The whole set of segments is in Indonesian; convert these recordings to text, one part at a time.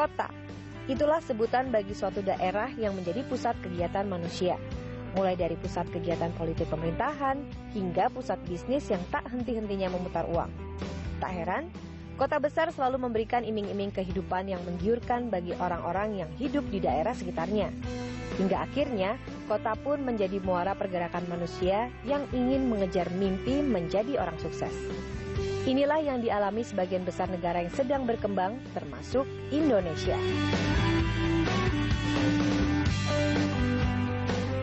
Kota, itulah sebutan bagi suatu daerah yang menjadi pusat kegiatan manusia. Mulai dari pusat kegiatan politik pemerintahan, hingga pusat bisnis yang tak henti-hentinya memutar uang. Tak heran, kota besar selalu memberikan iming-iming kehidupan yang menggiurkan bagi orang-orang yang hidup di daerah sekitarnya. Hingga akhirnya, kota pun menjadi muara pergerakan manusia yang ingin mengejar mimpi menjadi orang sukses. Inilah yang dialami sebagian besar negara yang sedang berkembang, termasuk Indonesia.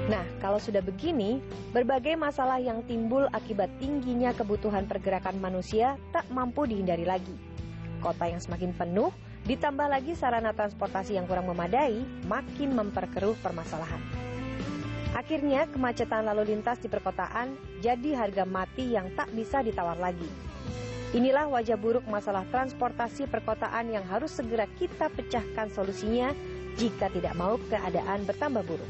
Nah, kalau sudah begini, berbagai masalah yang timbul akibat tingginya kebutuhan pergerakan manusia tak mampu dihindari lagi. Kota yang semakin penuh, ditambah lagi sarana transportasi yang kurang memadai, makin memperkeruh permasalahan. Akhirnya, kemacetan lalu lintas di perkotaan jadi harga mati yang tak bisa ditawar lagi. Inilah wajah buruk masalah transportasi perkotaan yang harus segera kita pecahkan solusinya jika tidak mau keadaan bertambah buruk.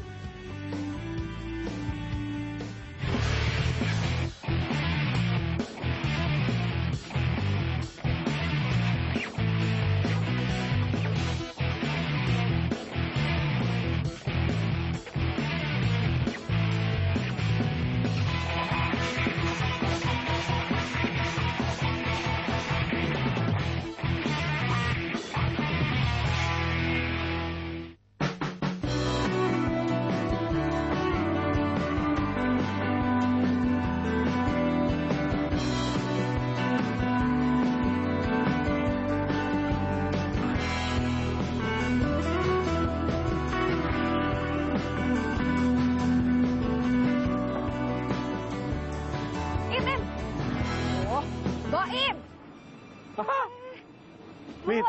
Boim.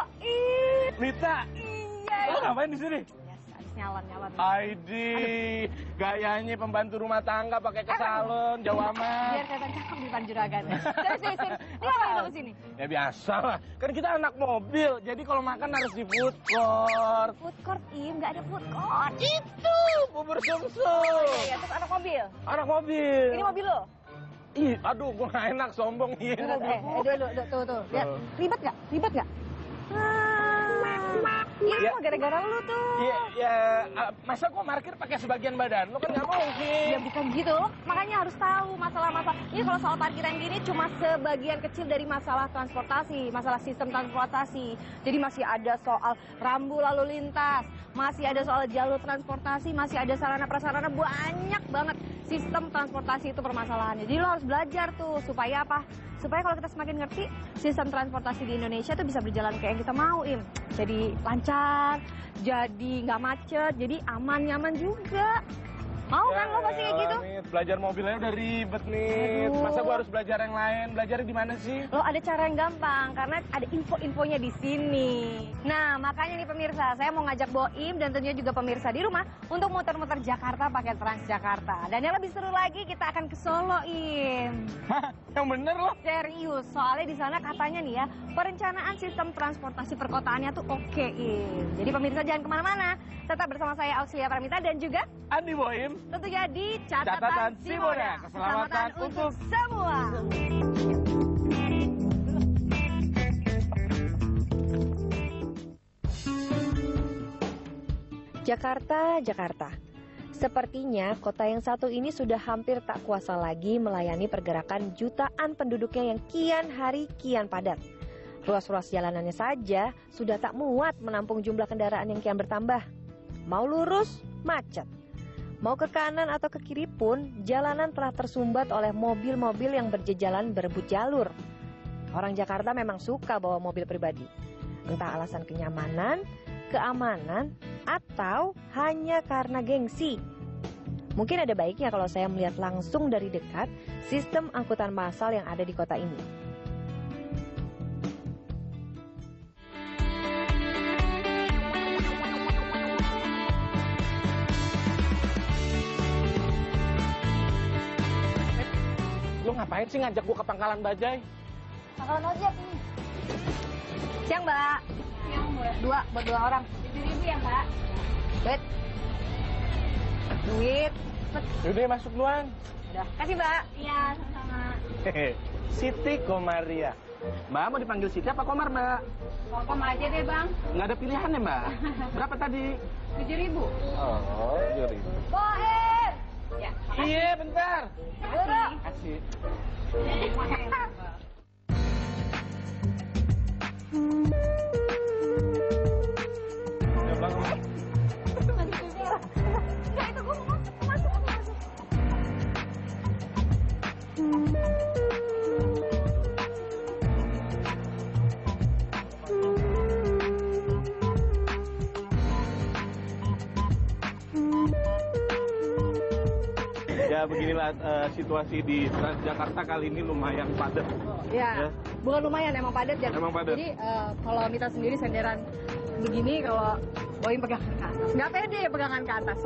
Mita. Iya. Lo ngapain di sini? Biasa, habis nyalon. Aidi, gayanya pembantu rumah tangga pakai ke salon, jauh amat. Biar kelihatan cakep di depan juragan. Sini. Ini ngapain lo kesini? Ya biasa lah, kan kita anak mobil, jadi kalau makan harus di food court. Food court, nggak ada food court. Itu, bubur sumsum. Iya, terus anak mobil. Anak mobil. Ini mobil lo? Ih, aduh, gue gak enak, sombong. Iya, Tuh. Lihat, ribet nggak? Ini semua gara-gara lu tuh. Iya, masa gue parkir pakai sebagian badan? Lo kan nggak mungkin. Ya bukan gitu, makanya harus tahu masalah-masalah. Ini kalau soal parkiran gini cuma sebagian kecil dari masalah transportasi, masalah sistem transportasi. Jadi masih ada soal rambu lalu lintas, masih ada soal jalur transportasi, masih ada sarana-prasarana, banyak banget sistem transportasi itu permasalahannya. Jadi lo harus belajar tuh, supaya apa? Supaya kalau kita semakin ngerti, sistem transportasi di Indonesia tuh bisa berjalan kayak yang kita mau, Im. Jadi lancar, jadi nggak macet, jadi aman, nyaman juga. Mau kan lo pasti kayak gitu? Mit, belajar mobilnya udah ribet nih. Masa gua harus belajar yang lain? Belajarnya di mana sih? Lo ada cara yang gampang, karena ada info-infonya di sini. Nah, makanya nih pemirsa, saya mau ngajak Boim dan tentunya juga pemirsa di rumah untuk muter-muter Jakarta pakai Transjakarta. Dan yang lebih seru lagi, kita akan ke Solo, Im. Hah? Yang bener lo? Serius, soalnya di sana katanya nih ya, perencanaan sistem transportasi perkotaannya tuh oke, Im. Jadi pemirsa jangan kemana-mana, tetap bersama saya Auxilia Pramita dan juga Andi Boim. tentunya di Catatan Si Muda. Keselamatan untuk semua. Jakarta. Sepertinya kota yang satu ini sudah hampir tak kuasa lagi melayani pergerakan jutaan penduduknya yang kian hari kian padat. Ruas-ruas jalanannya saja sudah tak muat menampung jumlah kendaraan yang kian bertambah. Mau lurus, macet. Mau ke kanan atau ke kiri pun, jalanan telah tersumbat oleh mobil-mobil yang berjejalan berebut jalur. Orang Jakarta memang suka bawa mobil pribadi. Entah alasan kenyamanan, keamanan, atau hanya karena gengsi. Mungkin ada baiknya kalau saya melihat langsung dari dekat sistem angkutan massal yang ada di kota ini. Lo ngapain sih ngajak gua ke pangkalan bajai? Pangkalan ojek nih. Siang, Mbak. Siang, Mbak. Buat dua orang. 7.000 ya, Mbak. Duit. Yaudah masuk duluan. Udah. Kasih, Mbak. Iya, sama-sama. Siti Komaria. Mbak mau dipanggil Siti apa Komar, Mbak? Mau Komar aja deh, Bang. Nggak ada pilihan ya, Mbak? Berapa tadi? 7.000. Oh, 7.000. Boim! Ya, Iya, bentar. Dulu. Kasih. Ya, Bang. Ya, itu gue mau masuk. Ya, beginilah situasi di Transjakarta kali ini lumayan padat. Ya, bukan lumayan, emang padat ya. Emang padat. Jadi kalau Mita sendiri senderan begini, kalau Boim pegangan ke atas. Nggak pede pegangan ke atas.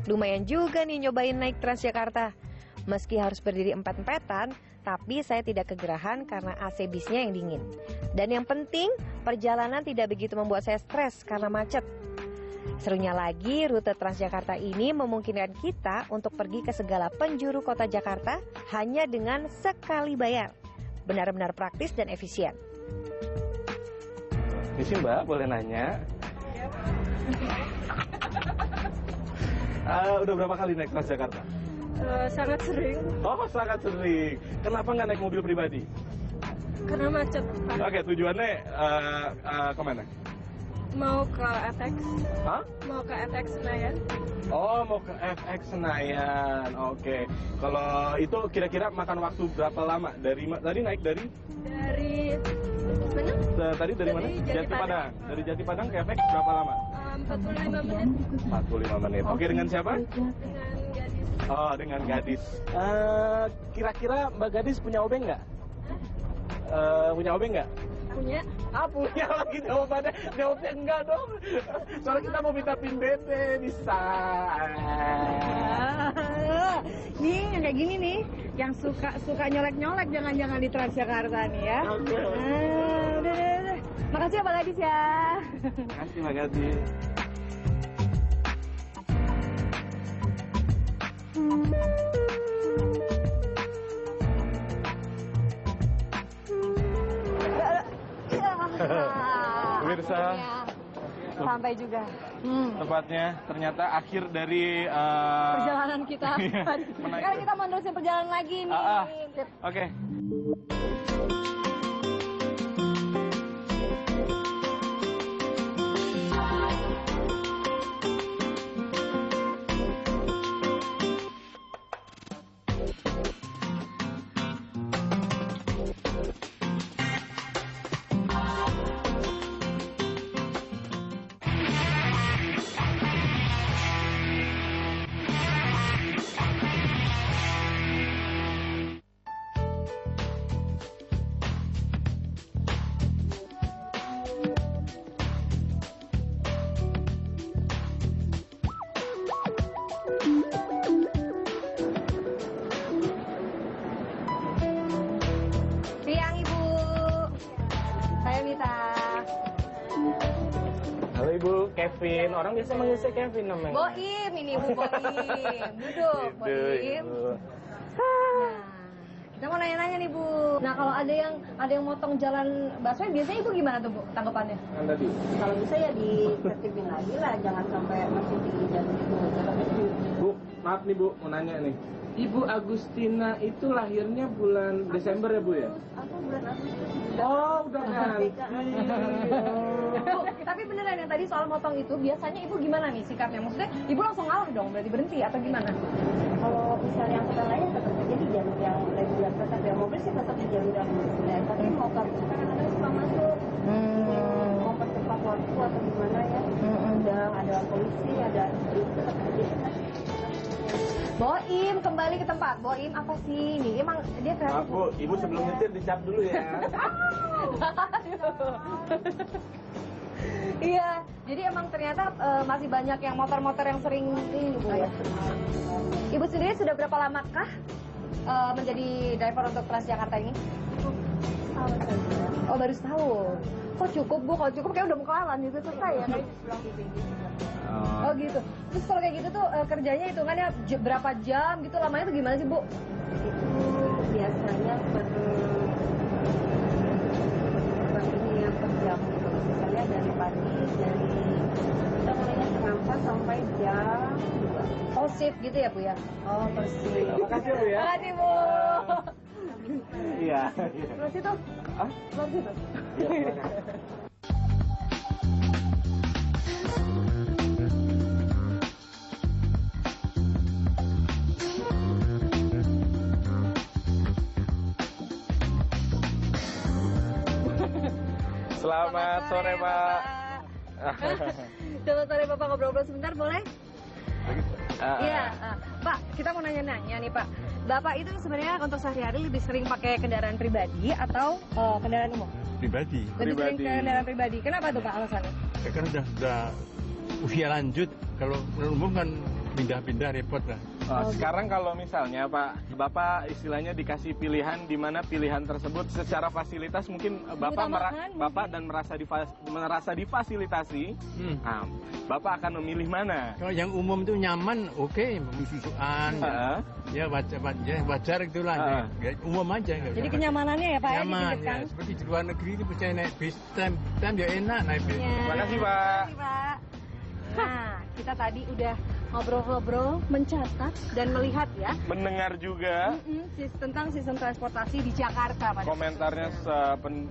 Lumayan juga nih nyobain naik Transjakarta. Meski harus berdiri empet-empetan, tapi saya tidak kegerahan karena AC bisnya yang dingin. Dan yang penting, perjalanan tidak begitu membuat saya stres karena macet. Serunya lagi, rute Transjakarta ini memungkinkan kita untuk pergi ke segala penjuru kota Jakarta hanya dengan sekali bayar. Benar-benar praktis dan efisien. Misi Mbak, boleh nanya? Udah berapa kali naik Transjakarta? Sangat sering, Oh, sangat sering. Kenapa nggak naik mobil pribadi? karena macet. Oke, tujuannya kemana? Mau ke FX, Hah? mau ke FX Senayan. Oh, mau ke FX Senayan. Oke. Kalau itu kira-kira makan waktu berapa lama? Tadi naik dari Mana? tadi dari mana? Dari Jati Padang. Dari Jati Padang ke FX berapa lama? 45 menit 45 menit. Oke, dengan siapa? dengan gadis. Oh, dengan gadis. Kira-kira Mbak gadis punya obeng nggak? Punya obeng nggak? Punya. Punya lagi jawabannya. Jawabnya enggak dong. Soalnya kita mau minta pin BB, bisa. Nih, yang kayak gini nih, yang suka nyolek-nyolek jangan-jangan di Transjakarta nih ya. Oke. Udah. Makasih ya Pak Gadis ya. Makasih Mbak gadis. Pemirsa, Sampai juga. tepatnya ternyata akhir dari Perjalanan kita. Iya, Sekarang kita mau nerusin perjalanan lagi nih. Oke. Siang Ibu. Saya Mita. Halo Ibu, Kevin. Orang biasa manggil saya Kevin namanya. Boim ini Bu Boim. Duduk Boim. Ibu. Nah, kita mau nanya-nanya nih Bu. Nah kalau ada yang motong jalan busway, biasanya Ibu gimana tuh Bu tanggapannya? Kan tadi. Kalau bisa ya ditertibin lagi lah, jangan sampai masih di jalur itu. Bu, maaf nih Bu, mau nanya nih. Ibu Agustina itu lahirnya bulan Desember ya Bu ya? Aku bulan Agustus. Oh, udah ganti. Bu, tapi beneran yang tadi soal motong itu, biasanya Ibu gimana nih sikapnya? Maksudnya Ibu langsung ngalah dong, berarti berhenti atau gimana? Kalau misalnya angkutan lain tetap saja di jalur yang reguler, tetap ya mobil sih tetap di jalur yang reguler. Tapi motor itu kadang-kadang suka masuk. Mau percepat waktu atau gimana ya? Ada polisi, ada itu tetap aja. Boim, kembali ke tempat. Boim apa sih ini? Emang dia kreatif. Maaf Bu, Ibu sebelum nyetir dicap dulu ya. Iya, jadi emang ternyata masih banyak yang motor-motor yang sering ini Bu ya. Ibu sendiri sudah berapa lamakah menjadi driver untuk Transjakarta ini? Tahun saja. Oh baru setahun. Kok cukup Bu? Kalau cukup kayak udah mau kelaran juga selesai ya kayak. Oh gitu. Terus kalau kayak gitu tuh kerjanya hitungannya berapa jam gitu, lamanya tuh gimana sih Bu? Itu biasanya per ini ya per jam gitu. Misalnya dari pagi kita mulainya setengah 4 sampai jam 2. Oh shift gitu ya Bu ya? Oh persis. Makasih Bu ya. Makasih Bu. Iya. Terus itu? Terus itu? Selamat sore Pak. Selamat sore Bapak, ngobrol-ngobrol sebentar boleh? Iya, Pak, kita mau nanya-nanya nih Pak. Bapak itu sebenarnya untuk sehari-hari lebih sering pakai kendaraan pribadi atau kendaraan umum? Pribadi. Lebih sering kendaraan pribadi. Kenapa tuh Pak alasannya? Ya kan udah usia lanjut, kalau umum kan pindah-pindah repot lah. Sekarang kalau misalnya Pak, Bapak istilahnya dikasih pilihan di mana pilihan tersebut secara fasilitas mungkin Bapak dan merasa difasilitasi, Bapak akan memilih mana? Kalau yang umum itu nyaman, oke, susuan, ya wajar itulah, ya, umum aja. Jadi kenyamanannya ya Pak nyaman, ya, ya, seperti di luar negeri itu bisa naik bis, time ya enak naik bis. Terima kasih Pak. Terima kasih Pak. Nah, kita tadi udah ngobrol-ngobrol, mencatat dan melihat ya. Mendengar juga Tentang sistem transportasi di Jakarta pada komentarnya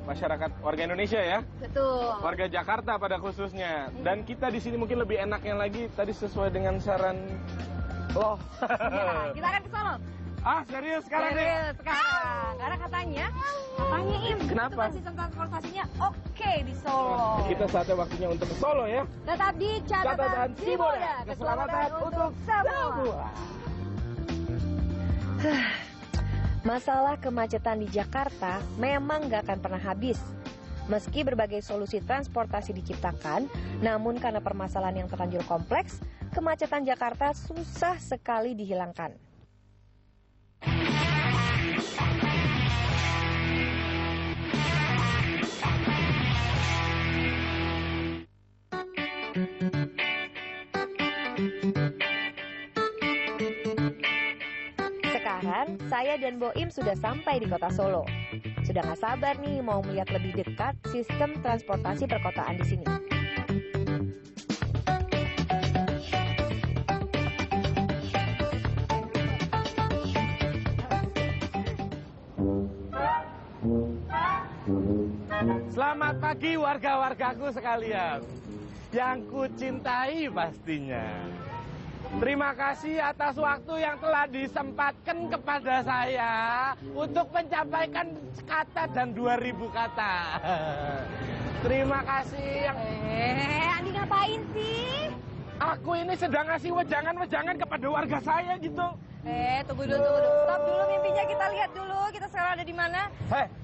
masyarakat warga Indonesia ya. Betul. Warga Jakarta pada khususnya. Dan kita di sini mungkin lebih enaknya lagi tadi sesuai dengan saran lo. Ya, kita akan ke Solo. Serius sekarang nih? Serius sekarang. Karena katanya Kenapa? sistem transportasinya oke di Solo. Kita saatnya waktunya untuk ke Solo ya. Tetap di catatan Siboda. Keselamatan untuk semua. Masalah kemacetan di Jakarta memang gak akan pernah habis. Meski berbagai solusi transportasi diciptakan, namun karena permasalahan yang terlanjur kompleks, kemacetan Jakarta susah sekali dihilangkan. Sekarang, saya dan Boim sudah sampai di kota Solo. Sudah gak sabar nih mau melihat lebih dekat sistem transportasi perkotaan di sini. Selamat pagi warga-wargaku sekalian yang kucintai pastinya. Terima kasih atas waktu yang telah disempatkan kepada saya untuk mencapaikan kata dan 2000 kata. Terima kasih yang... Andi ngapain sih? Aku ini sedang ngasih wejangan-wejangan kepada warga saya gitu. Tunggu dulu. Stop dulu mimpinya, kita lihat dulu. Kita sekarang ada di mana?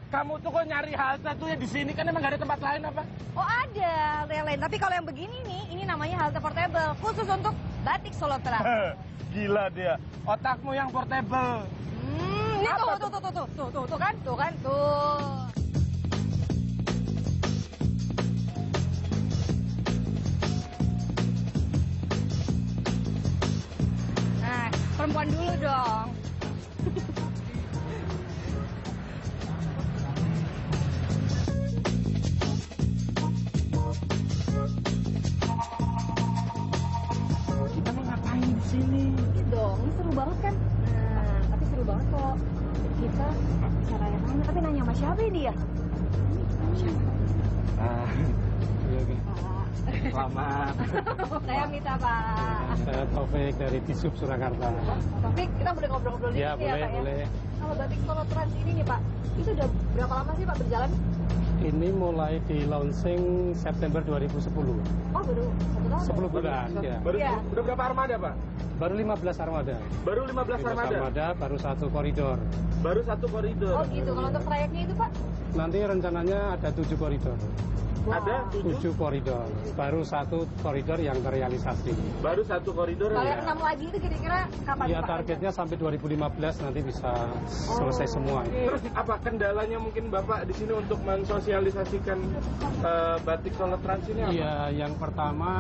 Kamu tuh kok nyari halte tuh ya di sini kan emang gak ada tempat lain apa? Oh ada halte yang lain. Tapi kalau yang begini nih, ini namanya halte portable. Khusus untuk batik Solo Terang. Gila dia. Otakmu yang portable. Ini tuh kan. Nah, perempuan dulu dong. Kita mau ngapain di sini? Iya dong, ini seru banget kan? Nah, tapi seru banget kalau kita bisa nanya-nanya. Tapi nanya sama siapa ini ya? Selamat. Saya Mita, Pak. Saya Taufik dari Disub Surakarta. Taufik, kita boleh ngobrol-ngobrol dikit Ya, ya, Pak ya? boleh. Kalau batik Solo Trans ini nih, Pak, itu udah berapa lama sih, Pak, berjalan? Ini mulai di launching September 2010. Oh, baru 1 tahun. 10 bulan, ya. Udah berapa armada, Pak? Baru 15 armada. Baru 15 armada. Baru 1 koridor. Baru 1 koridor. Oh, gitu. Kalau untuk trayeknya itu, Pak? Nanti rencananya ada 7 koridor. Ada 7 koridor. Baru 1 koridor yang terrealisasi. Baru 1 koridor Kalau ya? yang 6 lagi itu kira-kira kapan Ya Pak? targetnya sampai 2015 nanti bisa selesai semua. Terus apa kendalanya mungkin Bapak di sini untuk mensosialisasikan batik Solo Trans ini apa? Iya, yang pertama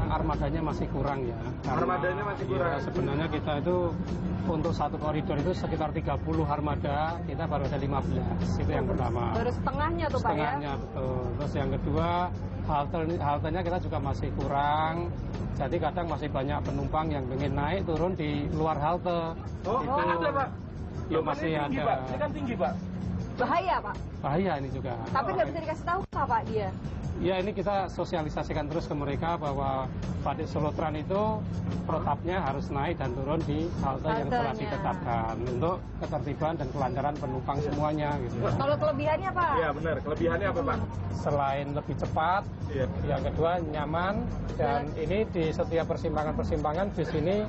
armadanya masih kurang ya. Armadanya masih kurang. Ya, sebenarnya kita itu untuk 1 koridor itu sekitar 30 armada, kita baru ada 15. Itu yang pertama. Baru setengahnya tuh Pak ya? Setengahnya betul. Terus yang kedua, haltenya kita juga masih kurang. Jadi kadang masih banyak penumpang yang ingin naik turun di luar halte. Oh, Itu, ada Pak? ya Loh, masih ini tinggi, ada. Pak. Ini kan tinggi Pak. Bahaya Pak. Bahaya ini juga. Tapi nggak bisa dikasih tahu nggak Pak dia? Ya ini kita sosialisasikan terus ke mereka bahwa batik Solo Trans itu protapnya harus naik dan turun di halte yang telah Haltenya. ditetapkan untuk ketertiban dan kelancaran penumpang semuanya gitu. Kalau kelebihannya Pak? Iya benar. Kelebihannya apa Pak? Selain lebih cepat, Iya. yang kedua nyaman, dan ini di setiap persimpangan bis ini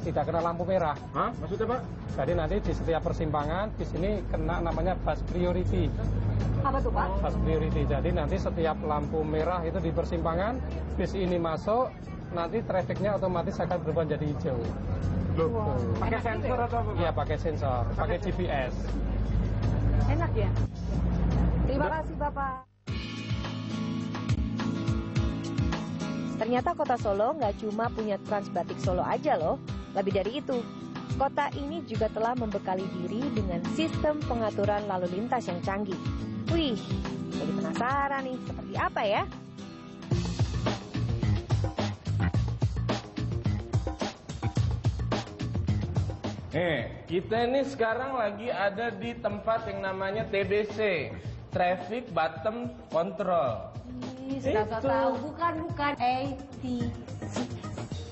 tidak kena lampu merah. Hah? Maksudnya Pak? Jadi nanti di setiap persimpangan bis ini kena namanya bus priority. Apa tuh Pak? Bus priority. Jadi nanti setiap lampu merah itu di persimpangan, bis ini masuk, nanti trafficnya otomatis akan berubah jadi hijau. Loh, Wow. pakai Enak sensor juga ya? atau apa Pak? Iya pakai sensor, pakai GPS. Enak ya? Terima kasih Bapak. Ternyata kota Solo nggak cuma punya Trans Batik Solo aja loh. Lebih dari itu, kota ini juga telah membekali diri dengan sistem pengaturan lalu lintas yang canggih. Wih, jadi penasaran nih, seperti apa ya? Kita ini sekarang lagi ada di tempat yang namanya TBC, Traffic Bottom Control. Sudah Itu. tahu, bukan ATC.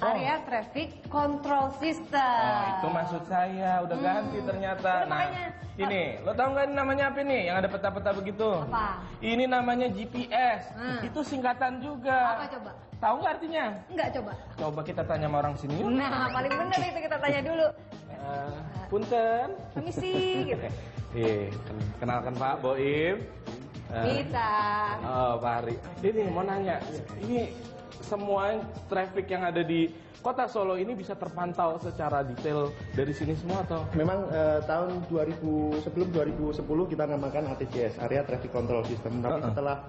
Area Traffic Control System. Oh, itu maksud saya, udah ganti ternyata. Udah, makanya. Ini, lo tau nggak ini namanya apa nih? Yang ada peta-peta begitu. Apa? Ini namanya GPS. Hmm. Itu singkatan juga. Apa coba? Tahu nggak artinya? Enggak coba. Coba kita tanya sama orang sini yuk. Nah, paling benar itu kita tanya dulu. Punten. Permisi gitu. Kenalkan Pak Boim. Bisa. Oh, Pak Hari. Ini mau nanya, ini semua traffic yang ada di Kota Solo ini bisa terpantau secara detail dari sini semua atau? Memang tahun 2000 sebelum 2010 kita namakan ATCS, Area Traffic Control System. Tapi setelah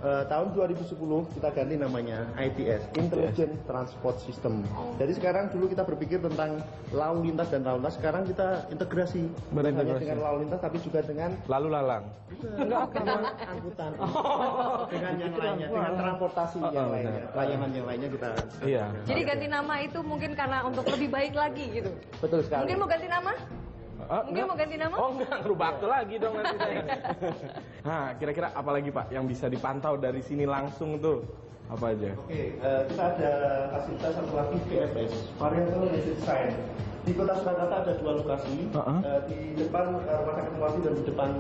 tahun 2010 kita ganti namanya ITS, Intelligent Transport System. Jadi sekarang dulu kita berpikir tentang lalu lintas dan lalu lintas, sekarang kita integrasi. Bukan hanya dengan lalu lintas tapi juga dengan Lalu lalang. dengan angkutan, dengan yang lainnya, dengan transportasi yang lainnya, layanan yang lainnya kita. Iya. Jadi ganti nama itu mungkin karena untuk lebih baik lagi gitu. Betul sekali. Mungkin mau ganti nama? Mungkin mau ganti nama? Oh enggak, ngerubah akte lagi dong nanti saya. Nah, kira-kira apa lagi Pak yang bisa dipantau dari sini langsung tuh? Apa aja? Oke, kita ada fasilitas satu lagi VFS, Variable Message Sign. Di Kota Surakarta ada 2 lokasi, di depan Rumah Sakit Muasi dan di depan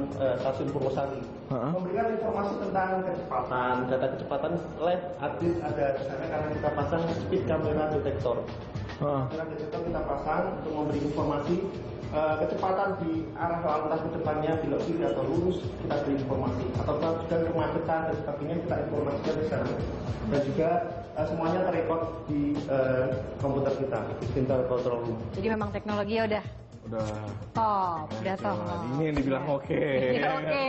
Stasiun Purwosari. Memberikan informasi tentang kecepatan, data kecepatan live update ada di sana karena kita pasang speed camera detector. Kamera detektor kita pasang untuk memberi informasi kecepatan di arah lalu lintas ke depannya, belok kiri atau lurus, kita beri informasi. Atau juga kemacetan dan sebagainya kita informasikan di sana. Dan juga semuanya terekod di komputer kita, sistem control room. Jadi memang teknologi ya udah top, udah top. Ini yang dibilang oke. Iya, oke.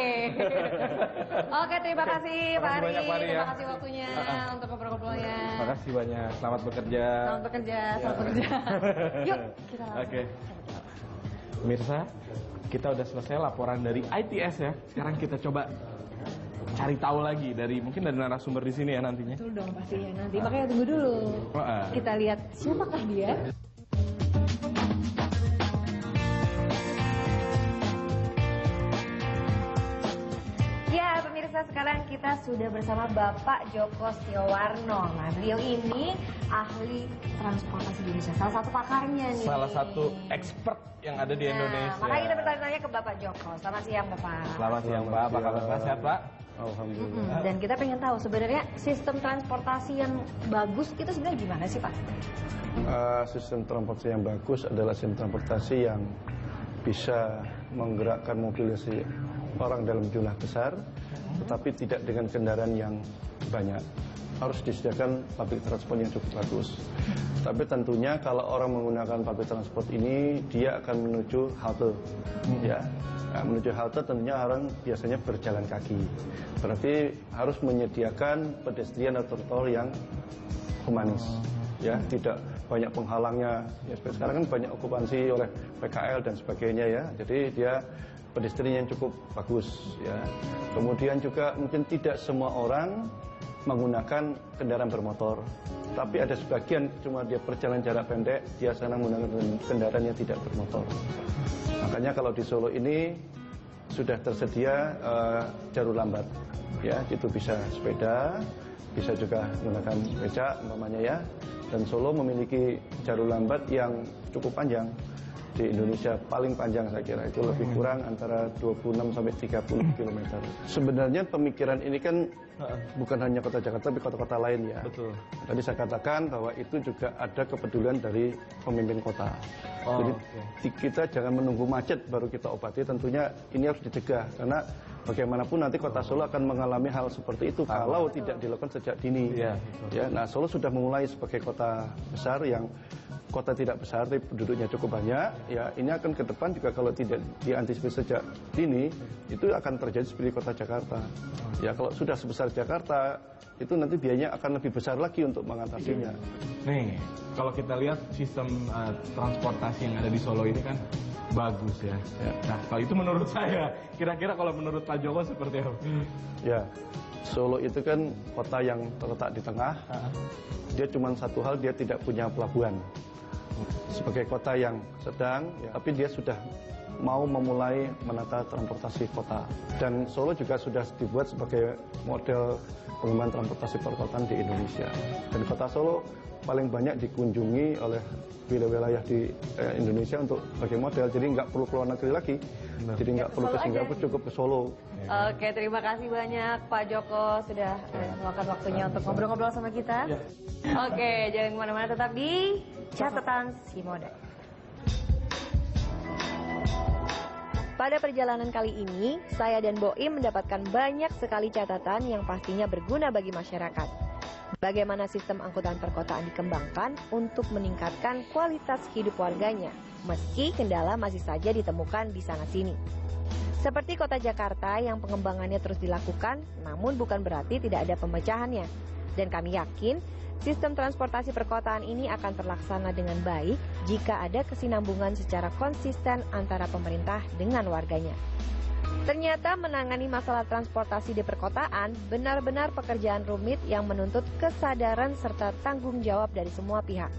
Oke, terima kasih Pak Ari. banyak, Pak Ari, ya. Terima kasih waktunya untuk ngobrol-ngobrolnya. Terima kasih banyak. Selamat bekerja. Selamat bekerja, selamat bekerja. Yuk, kita langsung. Oke. Pemirsa, kita udah selesai laporan dari ITS ya. Sekarang kita coba cari tahu lagi dari mungkin dari narasumber di sini ya nantinya. Betul dong pastinya nanti. Makanya tunggu dulu. Kita lihat siapakah dia. Ya, pemirsa, sekarang kita sudah bersama Bapak Joko Setiowarno. Nah, beliau ini ahli transportasi di Indonesia, salah satu pakarnya nih. Salah satu expert yang ada di Indonesia. Makanya kita bertanya ke Bapak Joko. Selamat siang, Bapak. Selamat siang Pak, apa kabar Pak? Sehat Pak? Alhamdulillah. Dan kita pengen tahu sebenarnya sistem transportasi yang bagus itu sebenarnya gimana sih, Pak? Sistem transportasi yang bagus adalah sistem transportasi yang bisa menggerakkan mobilisasi orang dalam jumlah besar, tetapi tidak dengan kendaraan yang banyak. Harus disediakan public transport yang cukup bagus. Tapi tentunya kalau orang menggunakan public transport ini, dia akan menuju halte, ya. Nah, menuju halte tentunya orang biasanya berjalan kaki. Berarti harus menyediakan pedestrian atau trotoar yang humanis, ya, tidak banyak penghalangnya. Ya, sekarang kan banyak okupansi oleh PKL dan sebagainya, ya. Jadi dia pedestrian yang cukup bagus, ya. Kemudian juga mungkin tidak semua orang menggunakan kendaraan bermotor, tapi ada sebagian cuma dia perjalanan jarak pendek, dia sana menggunakan kendaraan yang tidak bermotor. Makanya kalau di Solo ini sudah tersedia jalur lambat, ya, itu bisa sepeda, bisa juga menggunakan becak umpamanya, ya. Dan Solo memiliki jalur lambat yang cukup panjang. Di Indonesia paling panjang saya kira, itu lebih kurang antara 26 sampai 30 km. Sebenarnya pemikiran ini kan bukan hanya kota Jakarta, tapi kota-kota lain, ya. Betul. Tadi saya katakan bahwa itu juga ada kepedulian dari pemimpin kota. Jadi kita jangan menunggu macet baru kita obati, tentunya ini harus dicegah, karena bagaimanapun nanti kota Solo akan mengalami hal seperti itu kalau tidak dilakukan sejak dini. Ya, nah, Solo sudah memulai sebagai kota besar yang kota tidak besar tapi penduduknya cukup banyak, ya, ini akan ke depan juga kalau tidak diantisipasi sejak dini itu akan terjadi seperti kota Jakarta. Ya, kalau sudah sebesar Jakarta itu nanti biayanya akan lebih besar lagi untuk mengatasinya. Nih, kalau kita lihat sistem transportasi yang ada di Solo ini kan bagus, ya. Nah, kalau itu menurut saya, kira-kira kalau menurut Pak Joko seperti apa? Ya, Solo itu kan kota yang terletak di tengah. Dia cuma satu hal, dia tidak punya pelabuhan. Sebagai kota yang sedang, ya, tapi dia sudah mau memulai menata transportasi kota. Dan Solo juga sudah dibuat sebagai model pengembangan transportasi perkotaan di Indonesia. Dan kota Solo paling banyak dikunjungi oleh wilayah di Indonesia untuk sebagai model. Jadi nggak perlu keluar negeri lagi. Jadi nggak perlu ke Singapura, cukup ke Solo. Oke, terima kasih banyak Pak Joko sudah meluangkan waktunya untuk ngobrol-ngobrol sama kita. Oke, jangan kemana-mana, tetap di Catatan Si Moda. Pada perjalanan kali ini, saya dan Boim mendapatkan banyak sekali catatan yang pastinya berguna bagi masyarakat. Bagaimana sistem angkutan perkotaan dikembangkan untuk meningkatkan kualitas hidup warganya, meski kendala masih saja ditemukan di sana-sini. Seperti kota Jakarta yang pengembangannya terus dilakukan, namun bukan berarti tidak ada pemecahannya. Dan kami yakin, sistem transportasi perkotaan ini akan terlaksana dengan baik jika ada kesinambungan secara konsisten antara pemerintah dengan warganya. Ternyata menangani masalah transportasi di perkotaan benar-benar pekerjaan rumit yang menuntut kesadaran serta tanggung jawab dari semua pihak.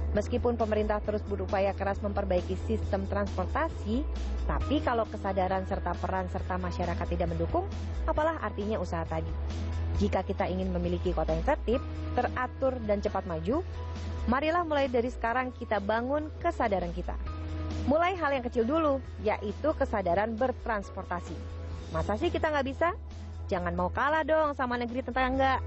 Meskipun pemerintah terus berupaya keras memperbaiki sistem transportasi, tapi kalau kesadaran serta peran serta masyarakat tidak mendukung, apalah artinya usaha tadi? Jika kita ingin memiliki kota yang tertib, teratur dan cepat maju, marilah mulai dari sekarang kita bangun kesadaran kita. Mulai hal yang kecil dulu, yaitu kesadaran bertransportasi. Masa sih kita nggak bisa? Jangan mau kalah dong sama negeri tetangga.